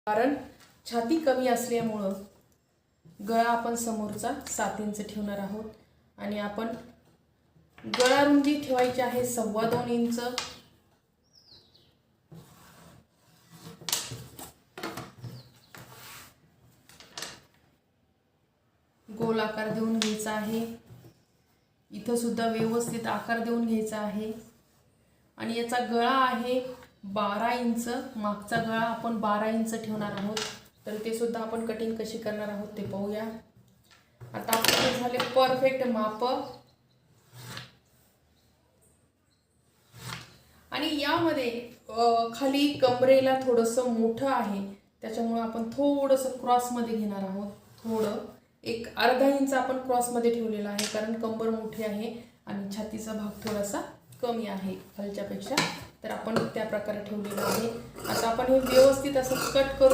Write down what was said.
कारण छाती कमी असल्यामुळं गळा आपण समोरचा 7 इंच ठेवणार आहोत आणि आपण गळा रुंदी ठेवायची आहे 2.25 इंच. गोल आकार देऊन घ्यायचा आहे. इथं सुद्धा व्यवस्थित आकार देऊन घ्यायचा आहे. आणि याचा गळा आहे 12 इंच. मागचा गळा आपण 12 इंच ठेवणार आहोत. तर ते सुद्धा आपण कटिंग कशी करणार आहोत ते पाहूया. आता आपले झाले परफेक्ट माप. आणि यामध्ये खाली कमरेला थोडंसं मोठं आहे, त्याच्यामुळे आपण थोडंसं क्रॉसमध्ये घेणार आहोत. थोडं एक अर्धा इंच आपण क्रॉसमध्ये ठेवलेला आहे, कारण कंबर मोठी आहे आणि छातीचा भाग थोडासा कमी आहे खालच्यापेक्षा. तर आपण त्या प्रकारे ठेवलेलं आहे. आता आपण हे व्यवस्थित असं कट करू.